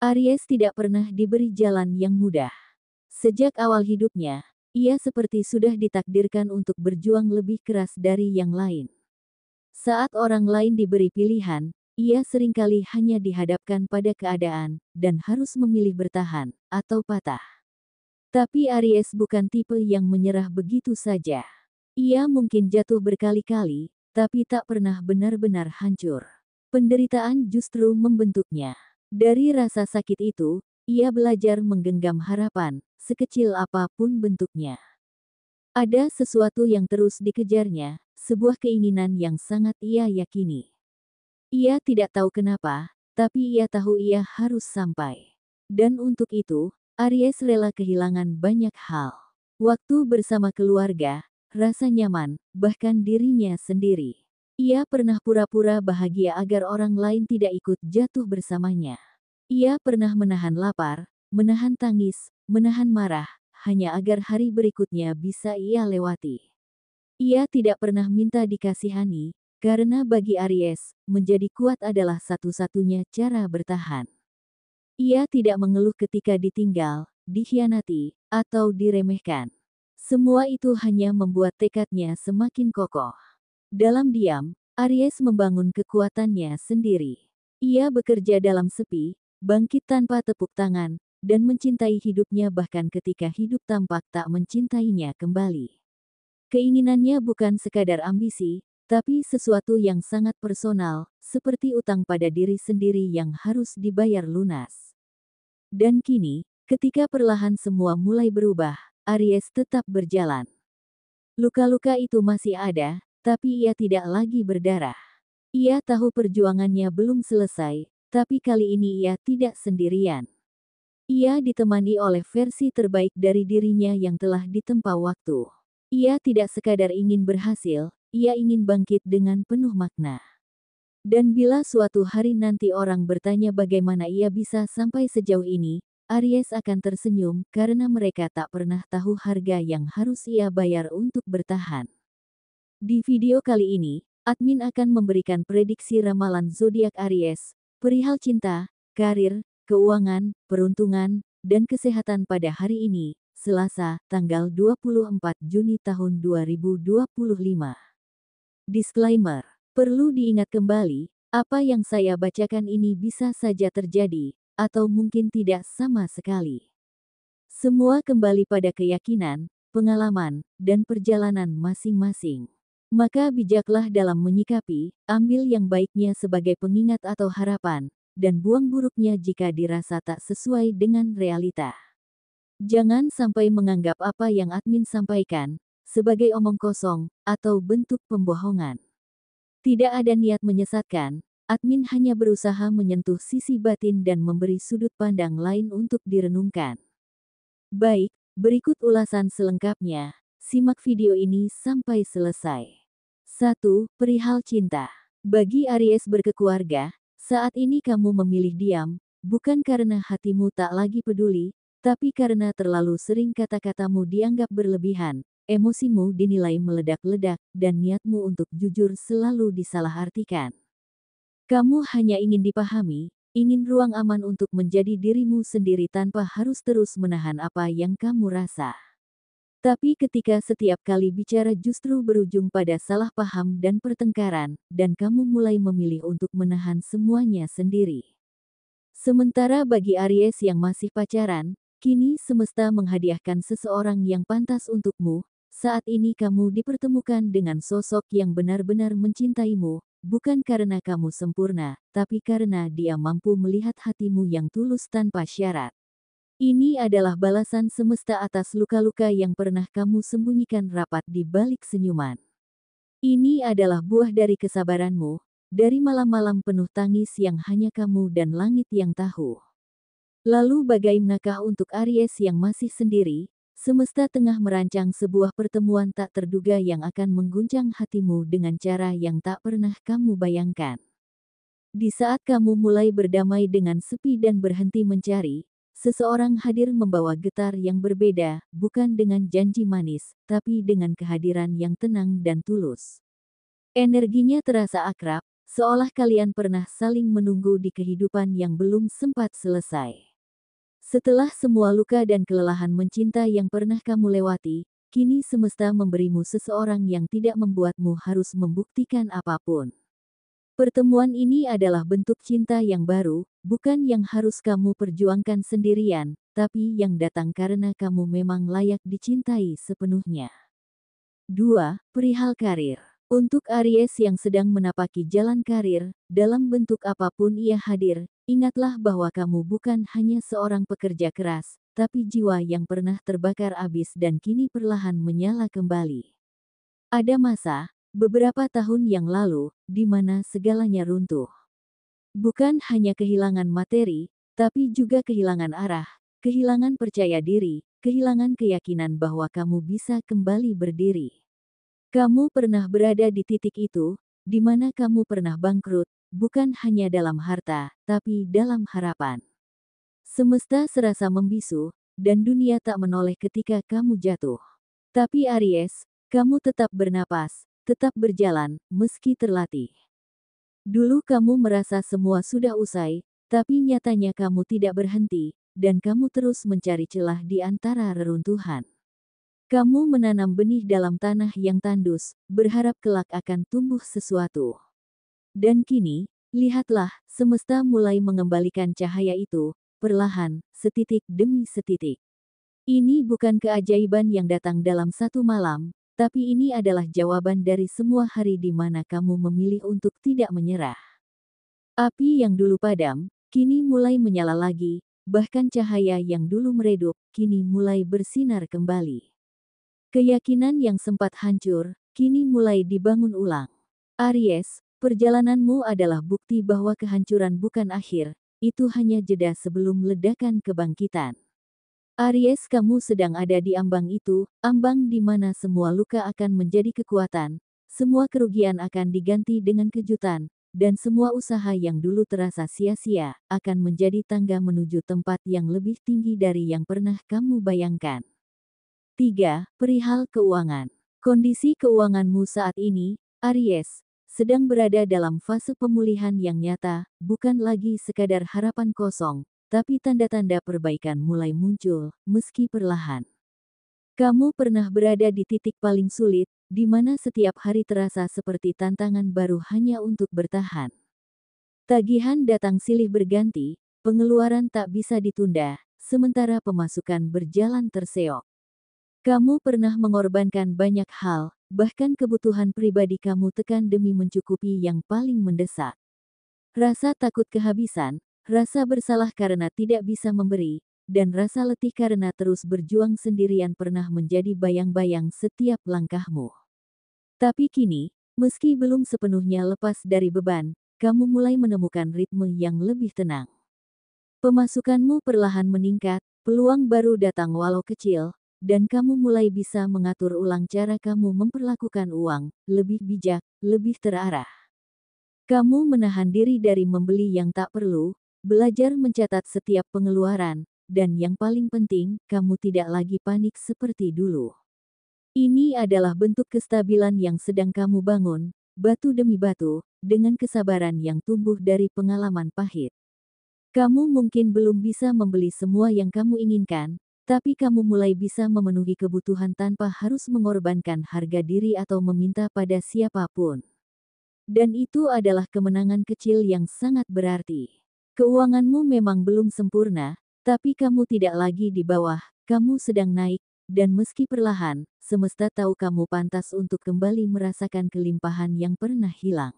Aries tidak pernah diberi jalan yang mudah. Sejak awal hidupnya, ia seperti sudah ditakdirkan untuk berjuang lebih keras dari yang lain. Saat orang lain diberi pilihan, ia seringkali hanya dihadapkan pada keadaan, dan harus memilih bertahan, atau patah. Tapi Aries bukan tipe yang menyerah begitu saja. Ia mungkin jatuh berkali-kali, tapi tak pernah benar-benar hancur. Penderitaan justru membentuknya. Dari rasa sakit itu, ia belajar menggenggam harapan, sekecil apapun bentuknya. Ada sesuatu yang terus dikejarnya, sebuah keinginan yang sangat ia yakini. Ia tidak tahu kenapa, tapi ia tahu ia harus sampai. Dan untuk itu, Aries rela kehilangan banyak hal. Waktu bersama keluarga, rasa nyaman, bahkan dirinya sendiri. Ia pernah pura-pura bahagia agar orang lain tidak ikut jatuh bersamanya. Ia pernah menahan lapar, menahan tangis, menahan marah, hanya agar hari berikutnya bisa ia lewati. Ia tidak pernah minta dikasihani, karena bagi Aries, menjadi kuat adalah satu-satunya cara bertahan. Ia tidak mengeluh ketika ditinggal, dikhianati, atau diremehkan. Semua itu hanya membuat tekadnya semakin kokoh. Dalam diam, Aries membangun kekuatannya sendiri. Ia bekerja dalam sepi, bangkit tanpa tepuk tangan, dan mencintai hidupnya bahkan ketika hidup tampak tak mencintainya kembali. Keinginannya bukan sekadar ambisi, tapi sesuatu yang sangat personal, seperti utang pada diri sendiri yang harus dibayar lunas. Dan kini, ketika perlahan semua mulai berubah, Aries tetap berjalan. Luka-luka itu masih ada, tapi ia tidak lagi berdarah. Ia tahu perjuangannya belum selesai, tapi kali ini ia tidak sendirian. Ia ditemani oleh versi terbaik dari dirinya yang telah ditempa waktu. Ia tidak sekadar ingin berhasil, ia ingin bangkit dengan penuh makna. Dan bila suatu hari nanti orang bertanya bagaimana ia bisa sampai sejauh ini, Aries akan tersenyum karena mereka tak pernah tahu harga yang harus ia bayar untuk bertahan. Di video kali ini, admin akan memberikan prediksi ramalan zodiak Aries, perihal cinta, karir, keuangan, peruntungan, dan kesehatan pada hari ini, Selasa, tanggal 24 Juni tahun 2025. Disclaimer. Perlu diingat kembali, apa yang saya bacakan ini bisa saja terjadi, atau mungkin tidak sama sekali. Semua kembali pada keyakinan, pengalaman, dan perjalanan masing-masing. Maka bijaklah dalam menyikapi, ambil yang baiknya sebagai pengingat atau harapan, dan buang buruknya jika dirasa tak sesuai dengan realita. Jangan sampai menganggap apa yang admin sampaikan sebagai omong kosong atau bentuk pembohongan. Tidak ada niat menyesatkan, admin hanya berusaha menyentuh sisi batin dan memberi sudut pandang lain untuk direnungkan. Baik, berikut ulasan selengkapnya. Simak video ini sampai selesai. 1. Perihal cinta. Bagi Aries berkeluarga, saat ini kamu memilih diam, bukan karena hatimu tak lagi peduli, tapi karena terlalu sering kata-katamu dianggap berlebihan, emosimu dinilai meledak-ledak, dan niatmu untuk jujur selalu disalahartikan. Kamu hanya ingin dipahami, ingin ruang aman untuk menjadi dirimu sendiri tanpa harus terus menahan apa yang kamu rasa. Tapi ketika setiap kali bicara justru berujung pada salah paham dan pertengkaran, dan kamu mulai memilih untuk menahan semuanya sendiri. Sementara bagi Aries yang masih pacaran, kini semesta menghadiahkan seseorang yang pantas untukmu. Saat ini kamu dipertemukan dengan sosok yang benar-benar mencintaimu, bukan karena kamu sempurna, tapi karena dia mampu melihat hatimu yang tulus tanpa syarat. Ini adalah balasan semesta atas luka-luka yang pernah kamu sembunyikan rapat di balik senyuman. Ini adalah buah dari kesabaranmu, dari malam-malam penuh tangis yang hanya kamu dan langit yang tahu. Lalu bagaimanakah untuk Aries yang masih sendiri? Semesta tengah merancang sebuah pertemuan tak terduga yang akan mengguncang hatimu dengan cara yang tak pernah kamu bayangkan. Di saat kamu mulai berdamai dengan sepi dan berhenti mencari, seseorang hadir membawa getar yang berbeda, bukan dengan janji manis, tapi dengan kehadiran yang tenang dan tulus. Energinya terasa akrab, seolah kalian pernah saling menunggu di kehidupan yang belum sempat selesai. Setelah semua luka dan kelelahan mencinta yang pernah kamu lewati, kini semesta memberimu seseorang yang tidak membuatmu harus membuktikan apapun. Pertemuan ini adalah bentuk cinta yang baru, bukan yang harus kamu perjuangkan sendirian, tapi yang datang karena kamu memang layak dicintai sepenuhnya. 2. Perihal karir. Untuk Aries yang sedang menapaki jalan karir, dalam bentuk apapun ia hadir, ingatlah bahwa kamu bukan hanya seorang pekerja keras, tapi jiwa yang pernah terbakar abis dan kini perlahan menyala kembali. Ada masa, beberapa tahun yang lalu, di mana segalanya runtuh. Bukan hanya kehilangan materi, tapi juga kehilangan arah, kehilangan percaya diri, kehilangan keyakinan bahwa kamu bisa kembali berdiri. Kamu pernah berada di titik itu, di mana kamu pernah bangkrut, bukan hanya dalam harta, tapi dalam harapan. Semesta serasa membisu, dan dunia tak menoleh ketika kamu jatuh. Tapi Aries, kamu tetap bernapas, tetap berjalan, meski terlatih. Dulu kamu merasa semua sudah usai, tapi nyatanya kamu tidak berhenti, dan kamu terus mencari celah di antara reruntuhan. Kamu menanam benih dalam tanah yang tandus, berharap kelak akan tumbuh sesuatu. Dan kini, lihatlah, semesta mulai mengembalikan cahaya itu, perlahan, setitik demi setitik. Ini bukan keajaiban yang datang dalam satu malam, tapi ini adalah jawaban dari semua hari di mana kamu memilih untuk tidak menyerah. Api yang dulu padam, kini mulai menyala lagi, bahkan cahaya yang dulu meredup, kini mulai bersinar kembali. Keyakinan yang sempat hancur, kini mulai dibangun ulang. Aries, perjalananmu adalah bukti bahwa kehancuran bukan akhir, itu hanya jeda sebelum ledakan kebangkitan. Aries, kamu sedang ada di ambang itu, ambang di mana semua luka akan menjadi kekuatan, semua kerugian akan diganti dengan kejutan, dan semua usaha yang dulu terasa sia-sia, akan menjadi tangga menuju tempat yang lebih tinggi dari yang pernah kamu bayangkan. 3. Perihal keuangan. Kondisi keuanganmu saat ini, Aries, sedang berada dalam fase pemulihan yang nyata, bukan lagi sekadar harapan kosong, tapi tanda-tanda perbaikan mulai muncul, meski perlahan. Kamu pernah berada di titik paling sulit, di mana setiap hari terasa seperti tantangan baru hanya untuk bertahan. Tagihan datang silih berganti, pengeluaran tak bisa ditunda, sementara pemasukan berjalan terseok. Kamu pernah mengorbankan banyak hal, bahkan kebutuhan pribadi kamu tekan demi mencukupi yang paling mendesak. Rasa takut kehabisan, rasa bersalah karena tidak bisa memberi, dan rasa letih karena terus berjuang sendirian pernah menjadi bayang-bayang setiap langkahmu. Tapi kini, meski belum sepenuhnya lepas dari beban, kamu mulai menemukan ritme yang lebih tenang. Pemasukanmu perlahan meningkat, peluang baru datang walau kecil, dan kamu mulai bisa mengatur ulang cara kamu memperlakukan uang, lebih bijak, lebih terarah. Kamu menahan diri dari membeli yang tak perlu, belajar mencatat setiap pengeluaran, dan yang paling penting, kamu tidak lagi panik seperti dulu. Ini adalah bentuk kestabilan yang sedang kamu bangun, batu demi batu, dengan kesabaran yang tumbuh dari pengalaman pahit. Kamu mungkin belum bisa membeli semua yang kamu inginkan, tapi kamu mulai bisa memenuhi kebutuhan tanpa harus mengorbankan harga diri atau meminta pada siapapun. Dan itu adalah kemenangan kecil yang sangat berarti. Keuanganmu memang belum sempurna, tapi kamu tidak lagi di bawah, kamu sedang naik, dan meski perlahan, semesta tahu kamu pantas untuk kembali merasakan kelimpahan yang pernah hilang.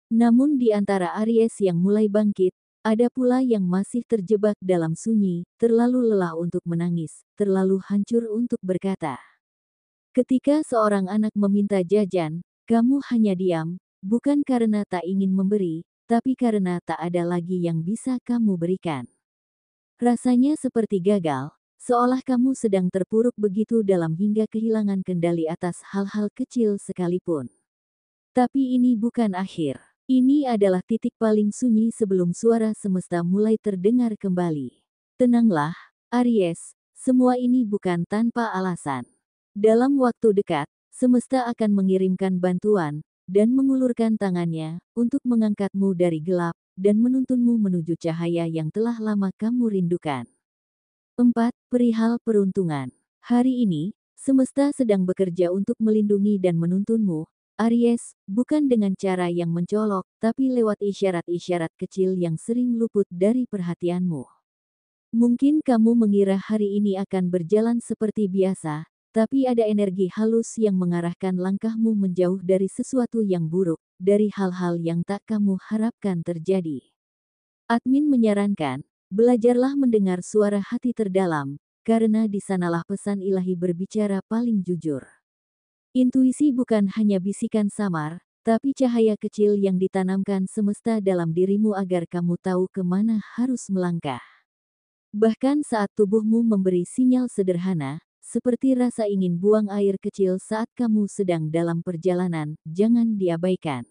Namun di antara Aries yang mulai bangkit, ada pula yang masih terjebak dalam sunyi, terlalu lelah untuk menangis, terlalu hancur untuk berkata. Ketika seorang anak meminta jajan, kamu hanya diam, bukan karena tak ingin memberi, tapi karena tak ada lagi yang bisa kamu berikan. Rasanya seperti gagal, seolah kamu sedang terpuruk begitu dalam hingga kehilangan kendali atas hal-hal kecil sekalipun. Tapi ini bukan akhir. Ini adalah titik paling sunyi sebelum suara semesta mulai terdengar kembali. Tenanglah, Aries, semua ini bukan tanpa alasan. Dalam waktu dekat, semesta akan mengirimkan bantuan, dan mengulurkan tangannya untuk mengangkatmu dari gelap dan menuntunmu menuju cahaya yang telah lama kamu rindukan. 4. Perihal peruntungan. Hari ini, semesta sedang bekerja untuk melindungi dan menuntunmu, Aries, bukan dengan cara yang mencolok, tapi lewat isyarat-isyarat kecil yang sering luput dari perhatianmu. Mungkin kamu mengira hari ini akan berjalan seperti biasa, tapi ada energi halus yang mengarahkan langkahmu menjauh dari sesuatu yang buruk, dari hal-hal yang tak kamu harapkan terjadi. Admin menyarankan, belajarlah mendengar suara hati terdalam, karena di sanalah pesan ilahi berbicara paling jujur. Intuisi bukan hanya bisikan samar, tapi cahaya kecil yang ditanamkan semesta dalam dirimu agar kamu tahu kemana harus melangkah. Bahkan saat tubuhmu memberi sinyal sederhana, seperti rasa ingin buang air kecil saat kamu sedang dalam perjalanan, jangan diabaikan.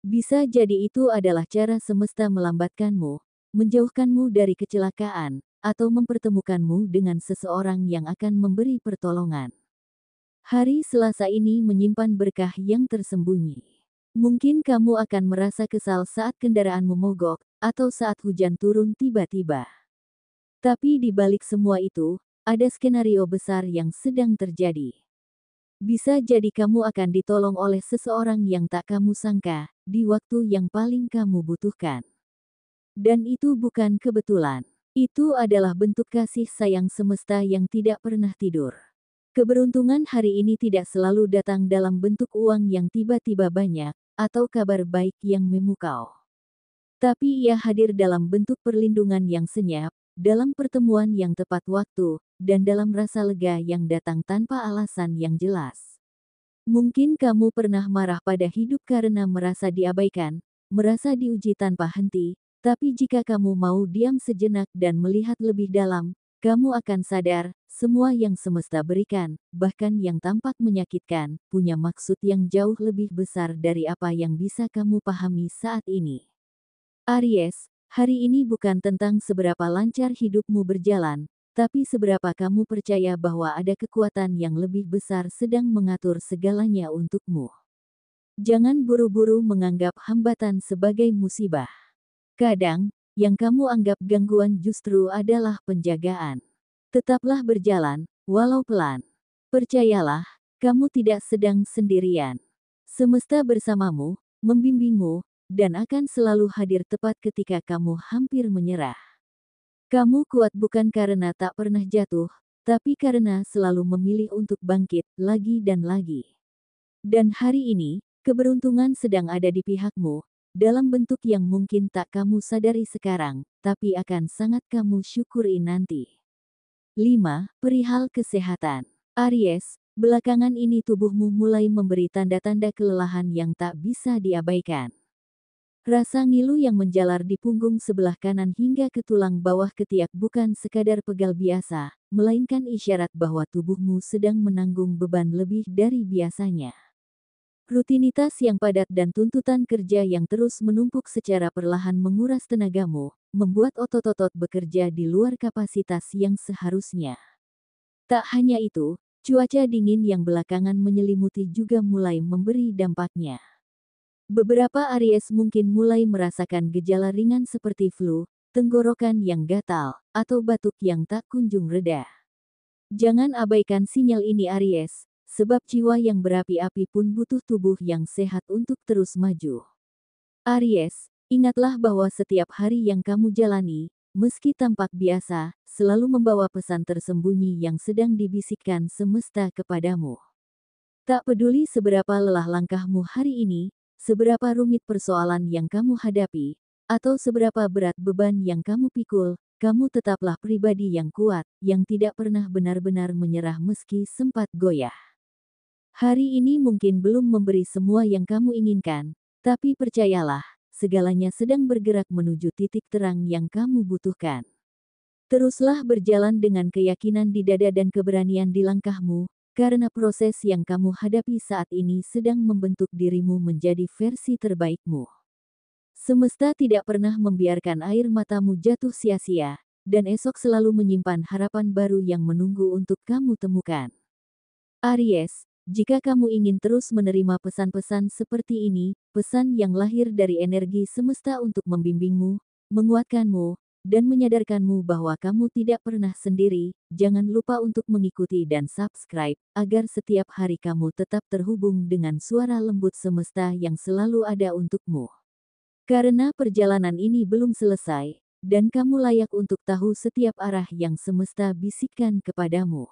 Bisa jadi itu adalah cara semesta melambatkanmu, menjauhkanmu dari kecelakaan, atau mempertemukanmu dengan seseorang yang akan memberi pertolongan. Hari Selasa ini menyimpan berkah yang tersembunyi. Mungkin kamu akan merasa kesal saat kendaraanmu mogok, atau saat hujan turun tiba-tiba. Tapi di balik semua itu, ada skenario besar yang sedang terjadi. Bisa jadi kamu akan ditolong oleh seseorang yang tak kamu sangka, di waktu yang paling kamu butuhkan. Dan itu bukan kebetulan. Itu adalah bentuk kasih sayang semesta yang tidak pernah tidur. Keberuntungan hari ini tidak selalu datang dalam bentuk uang yang tiba-tiba banyak, atau kabar baik yang memukau. Tapi ia hadir dalam bentuk perlindungan yang senyap, dalam pertemuan yang tepat waktu, dan dalam rasa lega yang datang tanpa alasan yang jelas. Mungkin kamu pernah marah pada hidup karena merasa diabaikan, merasa diuji tanpa henti, tapi jika kamu mau diam sejenak dan melihat lebih dalam, kamu akan sadar, semua yang semesta berikan, bahkan yang tampak menyakitkan, punya maksud yang jauh lebih besar dari apa yang bisa kamu pahami saat ini. Aries, hari ini bukan tentang seberapa lancar hidupmu berjalan, tapi seberapa kamu percaya bahwa ada kekuatan yang lebih besar sedang mengatur segalanya untukmu. Jangan buru-buru menganggap hambatan sebagai musibah. Kadang, yang kamu anggap gangguan justru adalah penjagaan. Tetaplah berjalan, walau pelan. Percayalah, kamu tidak sedang sendirian. Semesta bersamamu, membimbingmu, dan akan selalu hadir tepat ketika kamu hampir menyerah. Kamu kuat bukan karena tak pernah jatuh, tapi karena selalu memilih untuk bangkit lagi dan lagi. Dan hari ini, keberuntungan sedang ada di pihakmu, dalam bentuk yang mungkin tak kamu sadari sekarang, tapi akan sangat kamu syukuri nanti. 5. Perihal kesehatan. Aries, belakangan ini tubuhmu mulai memberi tanda-tanda kelelahan yang tak bisa diabaikan. Rasa ngilu yang menjalar di punggung sebelah kanan hingga ke tulang bawah ketiak bukan sekadar pegal biasa, melainkan isyarat bahwa tubuhmu sedang menanggung beban lebih dari biasanya. Rutinitas yang padat dan tuntutan kerja yang terus menumpuk secara perlahan menguras tenagamu, membuat otot-otot bekerja di luar kapasitas yang seharusnya. Tak hanya itu, cuaca dingin yang belakangan menyelimuti juga mulai memberi dampaknya. Beberapa Aries mungkin mulai merasakan gejala ringan seperti flu, tenggorokan yang gatal, atau batuk yang tak kunjung reda. Jangan abaikan sinyal ini Aries, sebab jiwa yang berapi-api pun butuh tubuh yang sehat untuk terus maju. Aries, ingatlah bahwa setiap hari yang kamu jalani, meski tampak biasa, selalu membawa pesan tersembunyi yang sedang dibisikkan semesta kepadamu. Tak peduli seberapa lelah langkahmu hari ini, seberapa rumit persoalan yang kamu hadapi, atau seberapa berat beban yang kamu pikul, kamu tetaplah pribadi yang kuat, yang tidak pernah benar-benar menyerah meski sempat goyah. Hari ini mungkin belum memberi semua yang kamu inginkan, tapi percayalah, segalanya sedang bergerak menuju titik terang yang kamu butuhkan. Teruslah berjalan dengan keyakinan di dada dan keberanian di langkahmu, karena proses yang kamu hadapi saat ini sedang membentuk dirimu menjadi versi terbaikmu. Semesta tidak pernah membiarkan air matamu jatuh sia-sia, dan esok selalu menyimpan harapan baru yang menunggu untuk kamu temukan. Aries, Jika kamu ingin terus menerima pesan-pesan seperti ini, pesan yang lahir dari energi semesta untuk membimbingmu, menguatkanmu, dan menyadarkanmu bahwa kamu tidak pernah sendiri, jangan lupa untuk mengikuti dan subscribe, agar setiap hari kamu tetap terhubung dengan suara lembut semesta yang selalu ada untukmu. Karena perjalanan ini belum selesai, dan kamu layak untuk tahu setiap arah yang semesta bisikkan kepadamu.